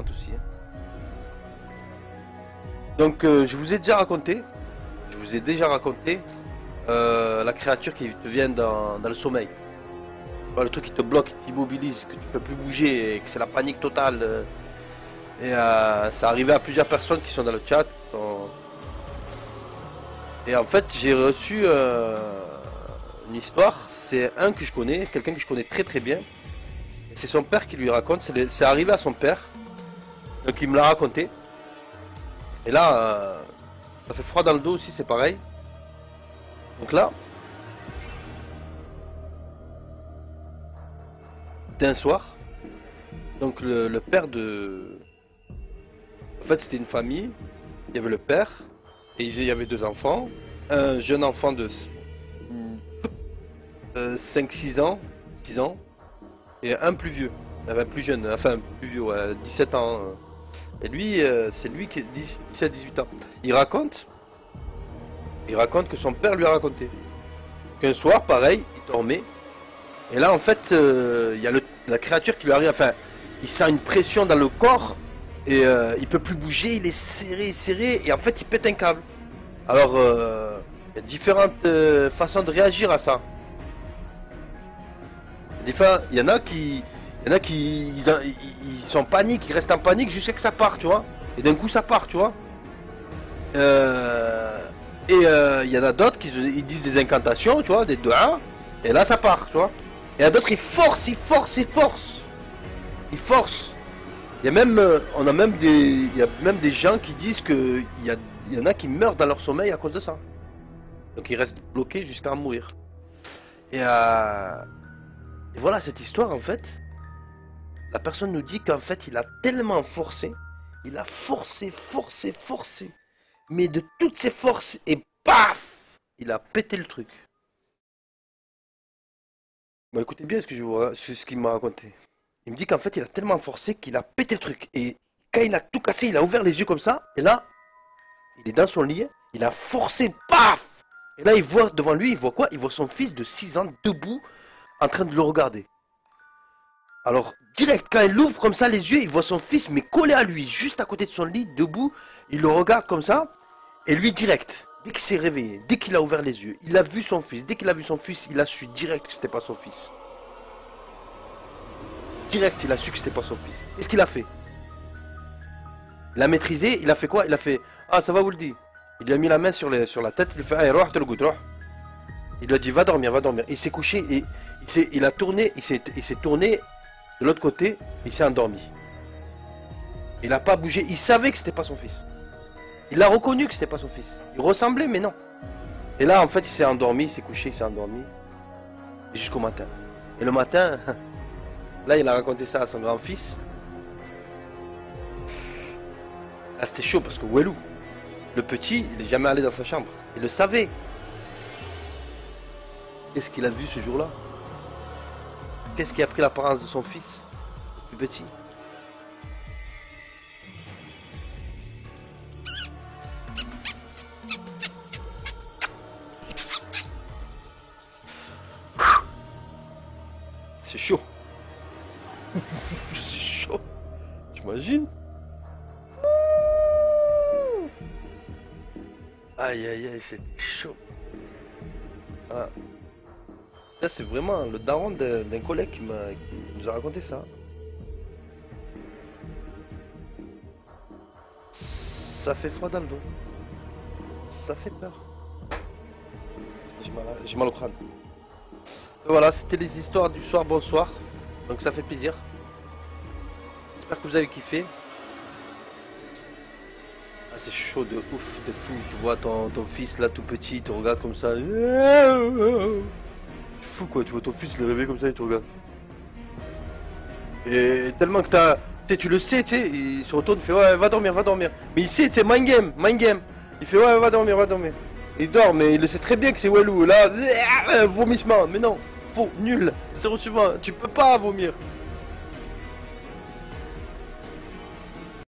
différentes aussi. Hein. Donc je vous ai déjà raconté. La créature qui te vient dans le sommeil. Le truc qui te bloque, qui t'immobilise, que tu peux plus bouger et que c'est la panique totale. Et ça arrivait à plusieurs personnes qui sont dans le chat. Et en fait j'ai reçu une histoire. C'est un que je connais, quelqu'un que je connais très très bien. C'est son père qui lui raconte. C'est arrivé à son père. Donc il me l'a raconté. Et là, ça fait froid dans le dos aussi, c'est pareil. Donc là, c'était un soir. Donc le père de... En fait, c'était une famille. Il y avait le père. Et il y avait deux enfants. Un jeune enfant de 5-6 ans. 6 ans. Et un plus vieux. Enfin, plus jeune. Enfin, plus vieux, ouais, 17 ans. Et lui, c'est lui qui est 17-18 ans. Il raconte que son père lui a raconté. Qu'un soir, pareil, il dormait. Et là, en fait, il y a la créature qui lui arrive. Enfin, il sent une pression dans le corps. Et il peut plus bouger, il est serré, serré. Et en fait, il pète un câble. Alors, il y a différentes façons de réagir à ça. Des fois, il y en a qui ils sont en panique, ils restent en panique jusqu'à que ça part, tu vois. Et d'un coup, ça part, tu vois. Il y en a d'autres qui ils disent des incantations, tu vois, des doigts. Et là, ça part, tu vois. Et il y en a d'autres, ils forcent. Ils forcent. Il y a même, il y a même des gens qui disent que il y en a qui meurent dans leur sommeil à cause de ça. Donc ils restent bloqués jusqu'à mourir. Et voilà cette histoire en fait. La personne nous dit qu'en fait il a tellement forcé. Il a forcé. Mais de toutes ses forces et paf, il a pété le truc. Bon écoutez bien ce qu'il m'a raconté. Il me dit qu'en fait il a tellement forcé qu'il a pété le truc. Et quand il a tout cassé, il a ouvert les yeux comme ça. Et là, il est dans son lit. Il a forcé, paf. Et là il voit devant lui, il voit quoi? Il voit son fils de 6 ans debout en train de le regarder. Alors direct, quand il ouvre comme ça les yeux, il voit son fils mais collé à lui, juste à côté de son lit, debout. Il le regarde comme ça. Et lui direct, dès qu'il s'est réveillé, dès qu'il a ouvert les yeux, il a vu son fils. Dès qu'il a vu son fils, il a su direct que c'était pas son fils. Direct, il a su que c'était pas son fils. Qu'est-ce qu'il a fait? Il a maîtrisé, il a fait quoi? Il a fait, ah ça va vous le dire. Il lui a mis la main sur la tête, il lui a fait, allez, roh, il lui a dit, va dormir. Il s'est couché et il s'est tourné de l'autre côté, il s'est endormi. Il n'a pas bougé, il savait que c'était pas son fils. Il a reconnu que c'était pas son fils. Il ressemblait, mais non. Et là, en fait, il s'est endormi, il s'est couché, il s'est endormi. Jusqu'au matin. Et le matin, là, il a raconté ça à son grand-fils. Là, c'était chaud parce que Walou, le petit, il n'est jamais allé dans sa chambre. Il le savait. Qu'est-ce qu'il a vu ce jour-là? Qu'est-ce qui a pris l'apparence de son fils, le plus petit? C'est chaud. C'est chaud. T'imagines? Aïe aïe aïe, c'était chaud. Ah. Ça c'est vraiment le daron d'un collègue qui nous a raconté ça. Ça fait froid dans le dos. Ça fait peur. J'ai mal au crâne. Et voilà, c'était les histoires du soir, bonsoir. Donc ça fait plaisir. J'espère que vous avez kiffé. Ah, c'est chaud de ouf, t'es fou. Tu vois ton fils là tout petit, il te regarde comme ça. C'est fou quoi, tu vois ton fils le réveiller comme ça, il te regarde. Et tellement que tu le sais, tu sais, il se retourne, il fait ouais, va dormir. Mais il sait, c'est mind game. Il fait ouais, va dormir. Il dort, mais il le sait très bien que c'est Walou. Là, vomissement. Mais non, faux, nul, zéro suivant. Tu peux pas vomir.